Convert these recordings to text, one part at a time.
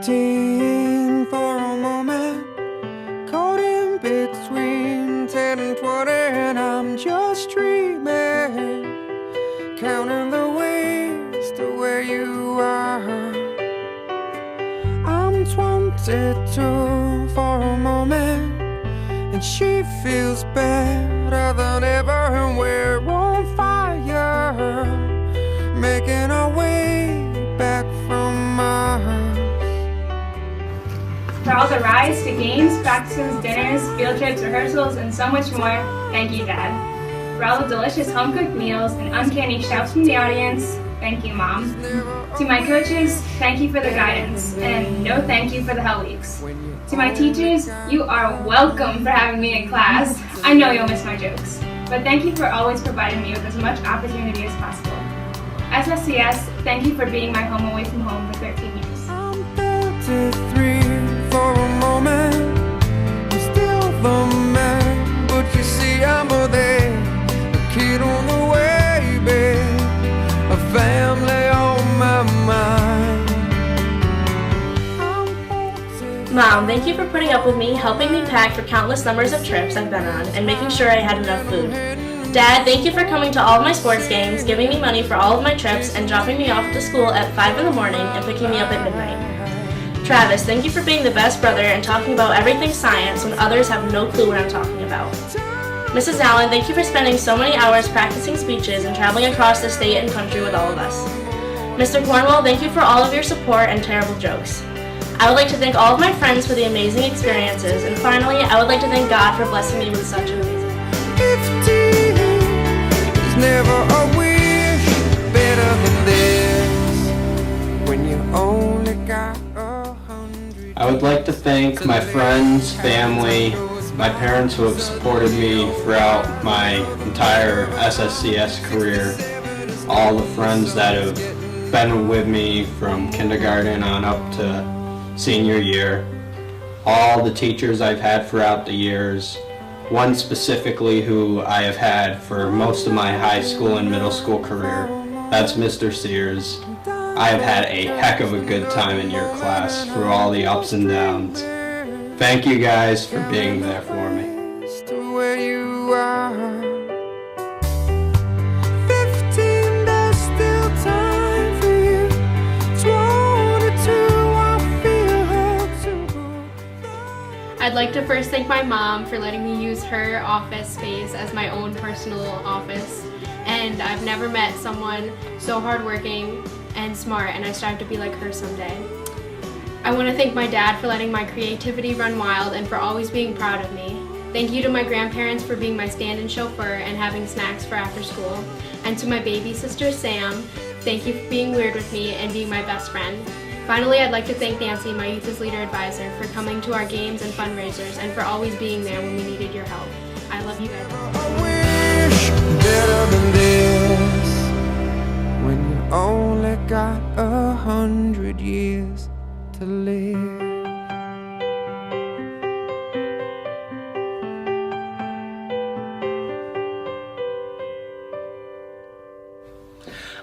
15 for a moment, caught in between 10 and 20, and I'm just dreaming, counting the ways to where you are. I'm 22 for a moment, and she feels better than ever, and we're on fire, making our way back from Mars. For all the rides to games, practices, dinners, field trips, rehearsals, and so much more, thank you, Dad. For all the delicious home-cooked meals and uncanny shouts from the audience, thank you, Mom. To my coaches, thank you for the guidance, and no thank you for the hell weeks. To my teachers, you are welcome for having me in class. I know you'll miss my jokes, but thank you for always providing me with as much opportunity as possible. SSCS, thank you for being my home away from home for 13 years. I'm 33 for a moment, I'm still the man, but you see I'm a kid on the way, babe, a family on my mind. Mom, thank you for putting up with me, helping me pack for countless numbers of trips I've been on, and making sure I had enough food. Dad, thank you for coming to all of my sports games, giving me money for all of my trips, and dropping me off to school at 5 in the morning and picking me up at midnight. Travis, thank you for being the best brother and talking about everything science when others have no clue what I'm talking about. Mrs. Allen, thank you for spending so many hours practicing speeches and traveling across the state and country with all of us. Mr. Cornwell, thank you for all of your support and terrible jokes. I would like to thank all of my friends for the amazing experiences, and finally, I would like to thank God for blessing me with such an amazing life. 15 is never a wish better than this, when you only got 100. I would like to thank my friends, family, my parents who have supported me throughout my entire SSCS career, all the friends that have been with me from kindergarten on up to senior year, all the teachers I've had throughout the years, one specifically who I have had for most of my high school and middle school career, that's Mr. Sears. I have had a heck of a good time in your class through all the ups and downs. Thank you guys for being there for me. To where you are. 15, there's still time for you. 22, I feel hurt to go. I'd like to first thank my mom for letting me use her office space as my own personal office. And I've never met someone so hardworking and smart, and I strive to be like her someday. I want to thank my dad for letting my creativity run wild and for always being proud of me. Thank you to my grandparents for being my stand-in chauffeur and having snacks for after school. And to my baby sister Sam, thank you for being weird with me and being my best friend. Finally, I'd like to thank Nancy, my Youth as Leader advisor, for coming to our games and fundraisers and for always being there when we needed your help. I love you guys. I wish better than this, when you only got 100 years to live.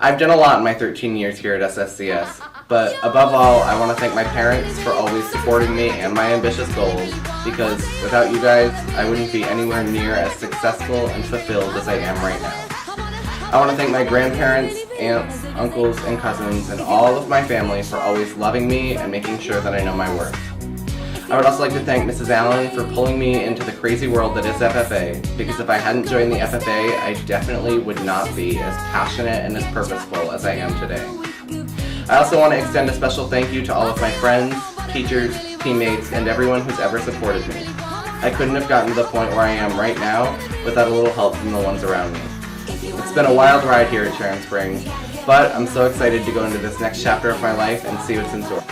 I've done a lot in my 13 years here at SSCS, but above all, I want to thank my parents for always supporting me and my ambitious goals, because without you guys, I wouldn't be anywhere near as successful and fulfilled as I am right now. I want to thank my grandparents, aunts, uncles, and cousins, and all of my family for always loving me and making sure that I know my worth. I would also like to thank Mrs. Allen for pulling me into the crazy world that is FFA, because if I hadn't joined the FFA, I definitely would not be as passionate and as purposeful as I am today. I also want to extend a special thank you to all of my friends, teachers, teammates, and everyone who's ever supported me. I couldn't have gotten to the point where I am right now without a little help from the ones around me. It's been a wild ride here at Sharon Springs, but I'm so excited to go into this next chapter of my life and see what's in store.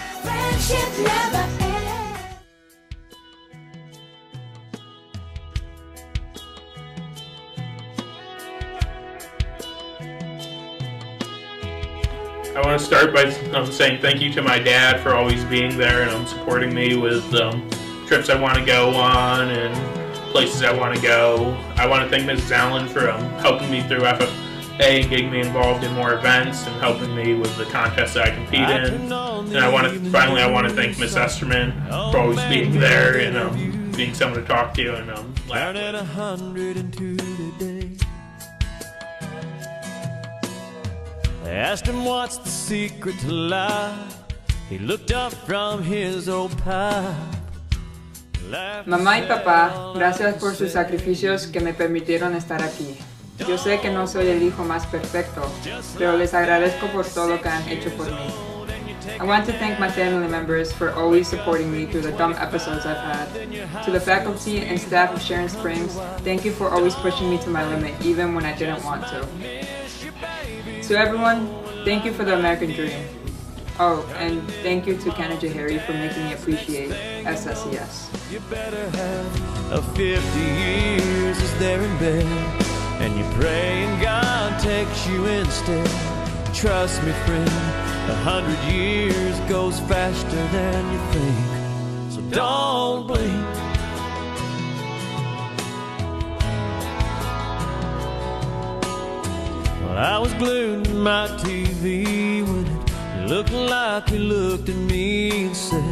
I want to start by saying thank you to my dad for always being there and supporting me with trips I want to go on and places I want to go. I want to thank Mrs. Allen for helping me through getting me involved in more events and helping me with the contests that I compete in. And I want to thank Miss Esterman for always being there and being someone to talk to and laugh with. They asked him what's the secret to life. He looked up from his old pipe. Mamá y papá, gracias por sus sacrificios que me permitieron estar aquí. Yo sé que no soy el hijo más perfecto, pero les agradezco por todo lo que han hecho por mí. I want to thank my family members for always supporting me through the dumb episodes I've had. To the faculty and staff of Sharon Springs, thank you for always pushing me to my limit, even when I didn't want to. To everyone, thank you for the American dream. Oh, and thank you to Kenna Jahari for making me appreciate SSCS. You better have a 50 years is there in bed, and you pray and God takes you instead. Trust me, friend, 100 years goes faster than you think, so don't blink. Well, I was glued to my TV when it looked like you looked at me and said,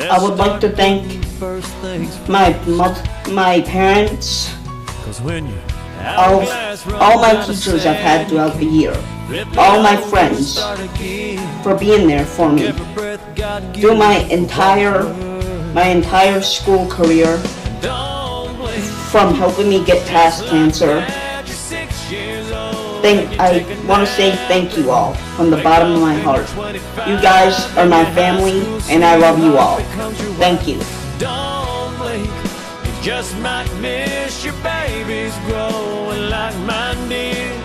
I would like to thank my parents, all my teachers I've had throughout the year, all my friends for being there for me through my entire school career, from helping me get past cancer. I want to say thank you all from the bottom of my heart. You guys are my family, and I love you all. Thank you. Don't blink, you just might miss your babies growing like mine did,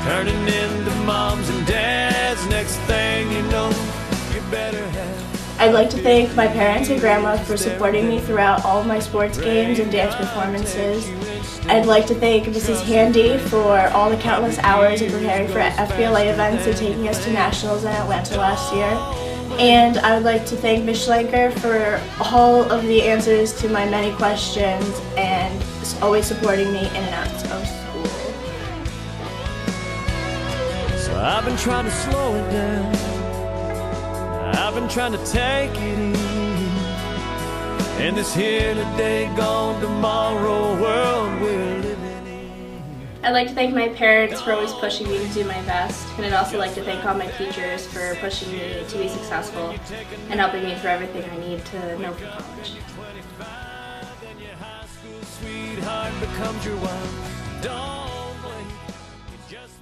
turning into moms and dads. Next thing you know, you better have. I'd like to thank my parents and grandma for supporting me throughout all of my sports games and dance performances. I'd like to thank Mrs. Handy for all the countless hours of preparing for FBLA events and taking us to nationals in Atlanta last year. And I would like to thank Ms. Schlenker for all of the answers to my many questions and always supporting me in and out of school. So I've been trying to slow it down, I've been trying to take it easy, in this here today, gone tomorrow world we're living in. I'd like to thank my parents for always pushing me to do my best, and I'd also like to thank all my teachers for pushing me to be successful and helping me through everything I need to know for college. Then your high school sweetheart becomes your wife. Don't blink, you just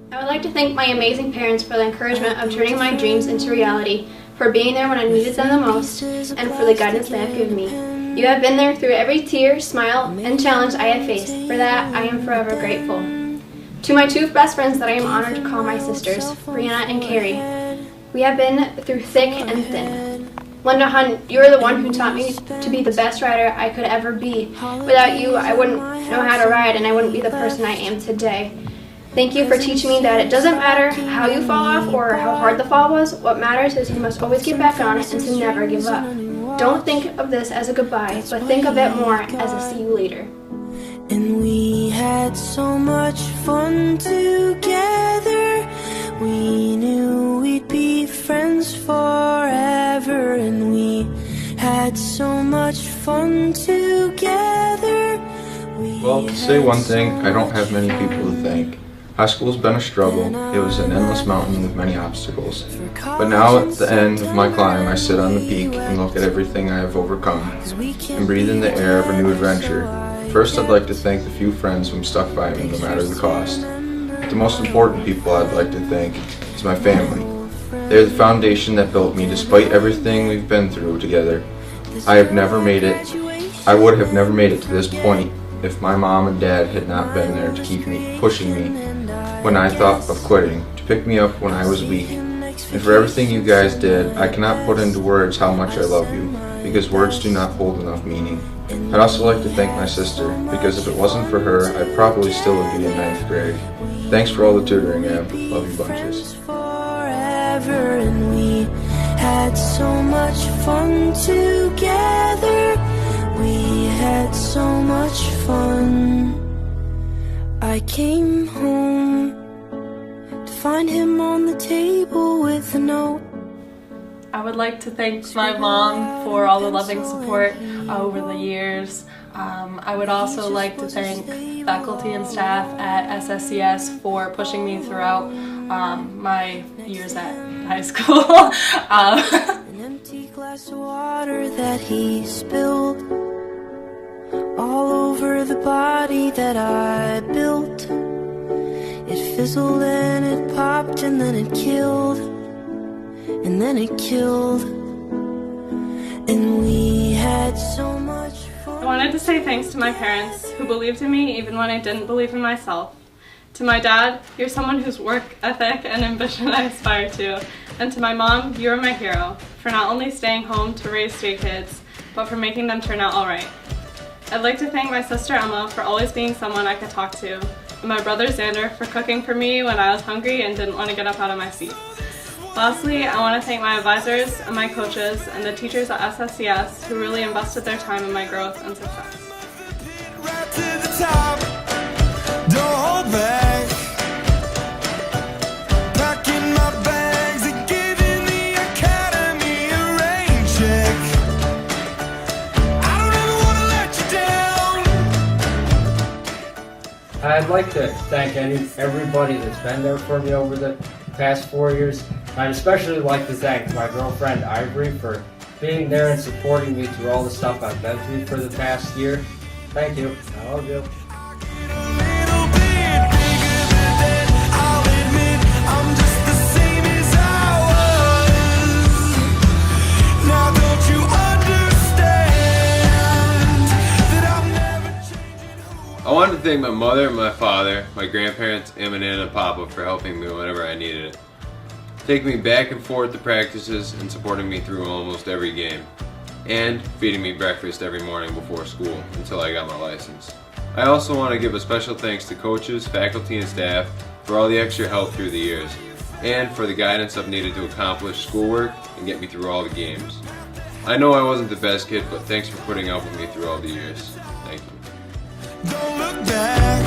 I would like to thank my amazing parents for the encouragement of turning my dreams into reality, for being there when I needed them the most, and for the guidance they have given me. You have been there through every tear, smile, and challenge I have faced. For that, I am forever grateful. To my two best friends that I am honored to call my sisters, Brianna and Carrie. We have been through thick and thin. Linda Hunt, you are the one who taught me to be the best rider I could ever be. Without you, I wouldn't know how to ride, and I wouldn't be the person I am today. Thank you for teaching me that it doesn't matter how you fall off or how hard the fall was. What matters is you must always get back on it and to never give up. Don't think of this as a goodbye, but think of it more as a see you later. And we had so much fun together. We knew we'd be friends forever. And we had so much fun together. Well, to say one thing, I don't have many people to thank. High school's been a struggle. It was an endless mountain with many obstacles. But now at the end of my climb, I sit on the peak and look at everything I have overcome and breathe in the air of a new adventure. First, I'd like to thank the few friends who stuck by me no matter the cost. But the most important people I'd like to thank is my family. They're the foundation that built me despite everything we've been through together. I would have never made it to this point if my mom and dad had not been there to keep me, pushing me when I thought of quitting, to pick me up when I was weak, and for everything you guys did. I cannot put into words how much I love you, because words do not hold enough meaning. I'd also like to thank my sister, because if it wasn't for her, I probably still would be in 9th grade. Thanks for all the tutoring, Em. Love you bunches. Forever, and we had so much fun together. We had so much fun. I came home to find him on the table with a note. I would like to thank my mom for all the loving support over the years. I would also like to thank faculty and staff at SSCS for pushing me throughout my years at high school. An empty glass of water that he spilled all over the body that I built. It fizzled and it popped and then it killed. And then it killed. And we had so much fun. I wanted to say thanks to my parents who believed in me even when I didn't believe in myself. To my dad, you're someone whose work ethic and ambition I aspire to. And to my mom, you are my hero for not only staying home to raise 3 kids, but for making them turn out alright. I'd like to thank my sister Emma for always being someone I could talk to, and my brother Xander for cooking for me when I was hungry and didn't want to get up out of my seat. Lastly, I want to thank my advisors and my coaches and the teachers at SSCS who really invested their time in my growth and success. Right to the top, don't hold back. Packing my bags and giving the academy a rain check. I don't ever want to let you down. I'd like to thank everybody that's been there for me over the past 4 years. I'd especially like to thank my girlfriend Ivory for being there and supporting me through all the stuff I've been through for the past year. Thank you. I love you. I wanted to thank my mother, my father, my grandparents, Em and Ann and Papa for helping me whenever I needed it. Taking me back and forth to practices and supporting me through almost every game. And feeding me breakfast every morning before school until I got my license. I also want to give a special thanks to coaches, faculty, and staff for all the extra help through the years, and for the guidance I've needed to accomplish schoolwork and get me through all the games. I know I wasn't the best kid, but thanks for putting up with me through all the years. Thank you. Don't look back.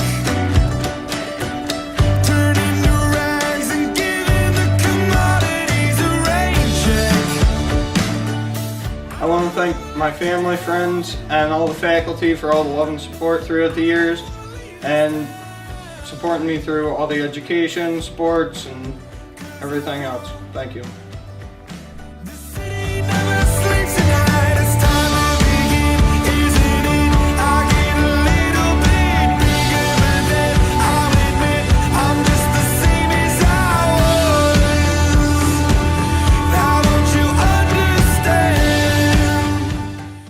Turning to rags and giving the commodities a rain check. I want to thank my family, friends, and all the faculty for all the love and support throughout the years, and supporting me through all the education, sports, and everything else. Thank you. The city never sleeps at night. It's time to begin, isn't it? I get a little bit bigger than that. I'll admit I'm just the same as I was. Now don't you understand?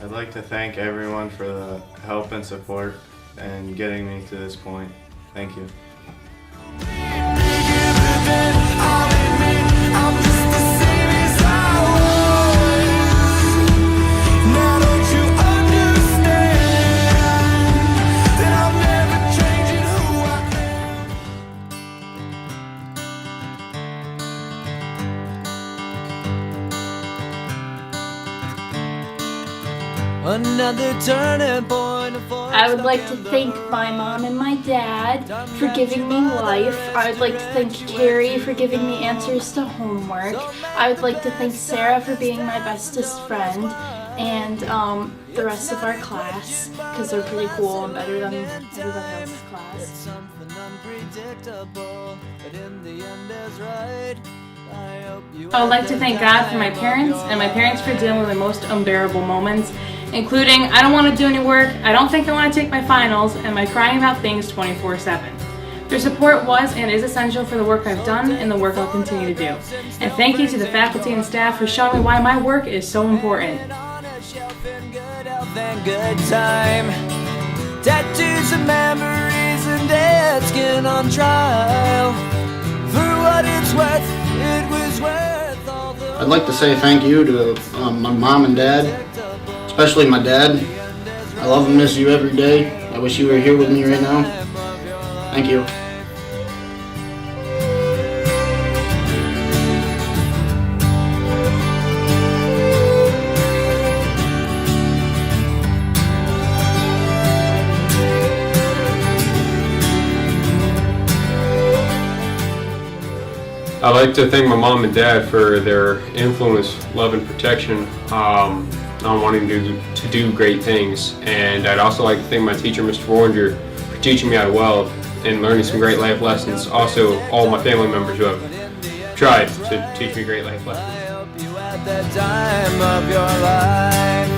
I'd like to thank everyone for the help and support and getting me to this point. Thank you. Another turning point. I would like to thank my mom and my dad for giving me life. I would like to thank Carrie for giving me answers to homework. I would like to thank Sarah for being my bestest friend, and the rest of our class, because they're pretty cool and better than everybody else's class. I would like to thank God for my parents and my parents for dealing with the most unbearable moments, including I don't want to do any work, I don't think I want to take my finals, and my crying about things 24/7. Their support was and is essential for the work I've done and the work I'll continue to do. And thank you to the faculty and staff for showing me why my work is so important. Good time. Tattoos and memories and dead skin on trial. For what it's worth, it was worth. I'd like to say thank you to my mom and dad, especially my dad. I love and miss you every day. I wish you were here with me right now. Thank you. I'd like to thank my mom and dad for their influence, love, and protection on wanting to do great things. And I'd also like to thank my teacher, Mr. Warringer, for teaching me how to weld and learning some great life lessons. Also, all my family members who have tried to teach me great life lessons. At that time of your life.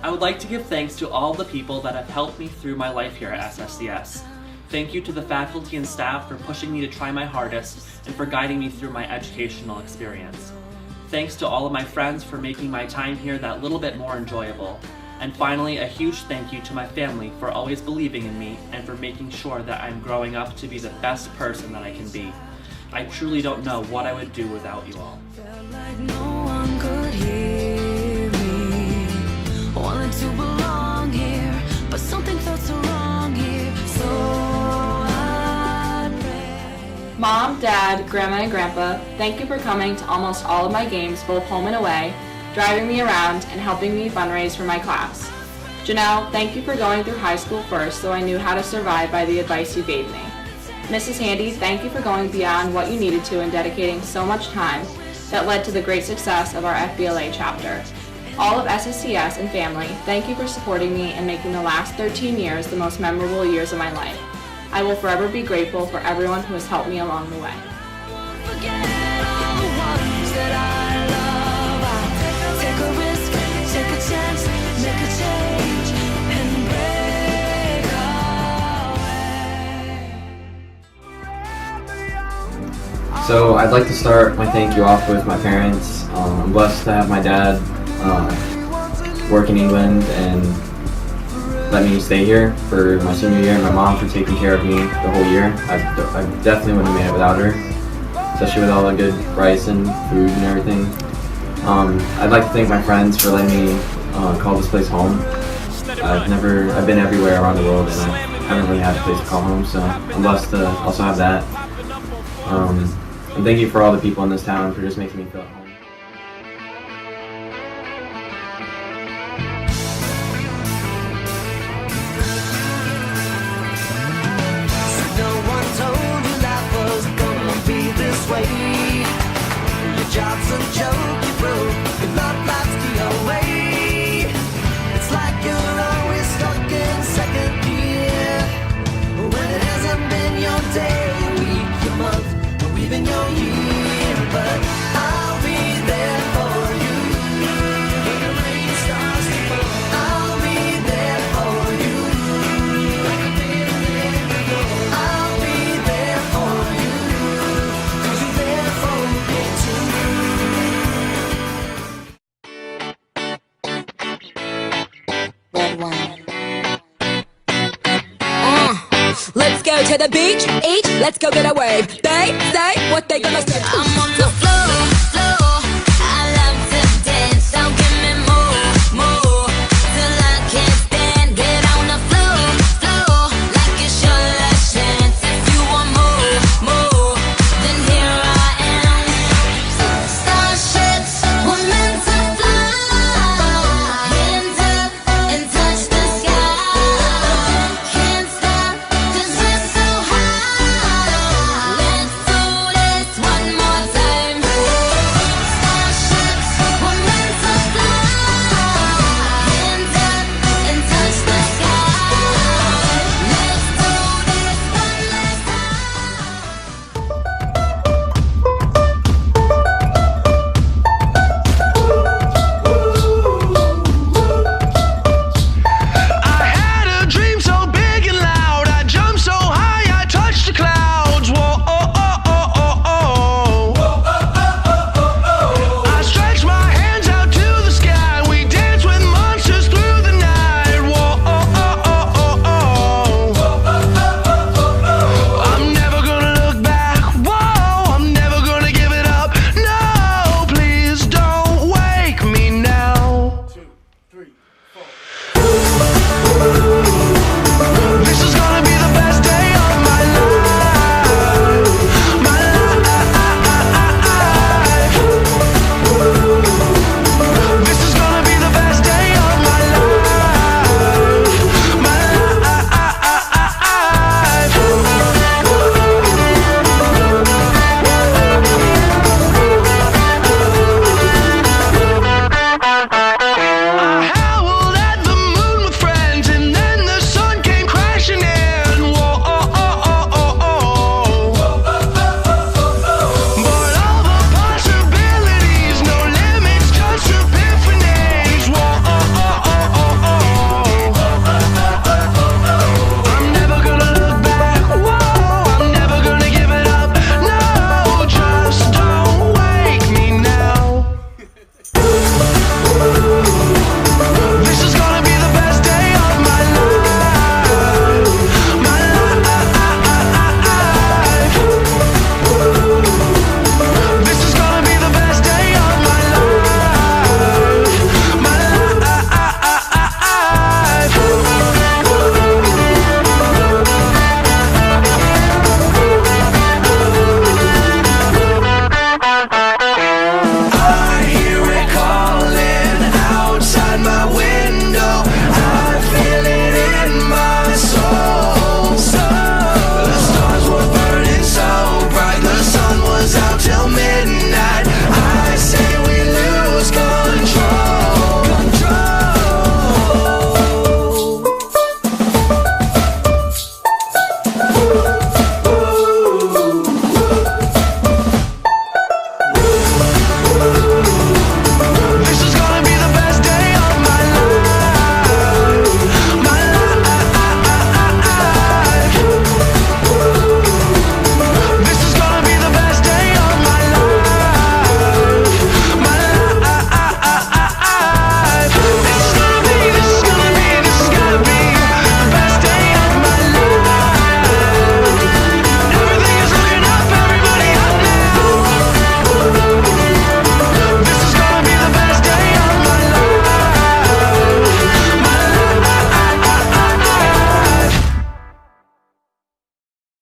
I would like to give thanks to all the people that have helped me through my life here at SSCS. Thank you to the faculty and staff for pushing me to try my hardest and for guiding me through my educational experience. Thanks to all of my friends for making my time here that little bit more enjoyable. And finally, a huge thank you to my family for always believing in me and for making sure that I'm growing up to be the best person that I can be. I truly don't know what I would do without you all. Wanted to belong here, but something felt so wrong here. So I pray. Mom, Dad, Grandma, and Grandpa, thank you for coming to almost all of my games, both home and away, driving me around, and helping me fundraise for my class. Janelle, thank you for going through high school first so I knew how to survive by the advice you gave me. Mrs. Handy, thank you for going beyond what you needed to and dedicating so much time that led to the great success of our FBLA chapter. All of SSCS and family, thank you for supporting me and making the last 13 years the most memorable years of my life. I will forever be grateful for everyone who has helped me along the way. So I'd like to start my thank you off with my parents. I'm blessed to have my dad work in England and let me stay here for my senior year, and my mom for taking care of me the whole year. I definitely wouldn't have made it without her, especially with all the good rice and food and everything. I'd like to thank my friends for letting me call this place home. I've been everywhere around the world and I haven't really had a place to call home, so I'm blessed to also have that. And thank you for all the people in this town for just making me feel at home. Your job's a joke, you broke, your love life's the away. It's like you're always stuck in second gear, when it hasn't been your day, your week, your month, or even your year. But I'll be there for you when the rain starts to fall. I'll be there for you like I've been there before. I'll be there for you 'cause you're there for me too. Red wine. Let's go to the beach, eat, let's go get a wave. They say what they gonna say. I'm on the floor, floor. I love to dance, so give me more, till I can't stand. Get on the floor, floor, like it's your last chance. If you want more, then here I am. Starships were meant to fly. Hands up and touch the sky. Can't stop 'cause we're so high. Let's do this one more time.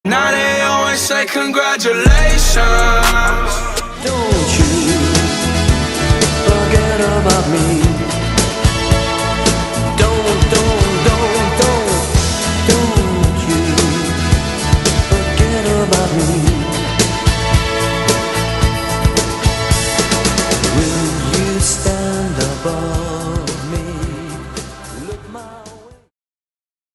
Now they always say congratulations. Don't you forget about me. Don't you forget about me. Will you stand above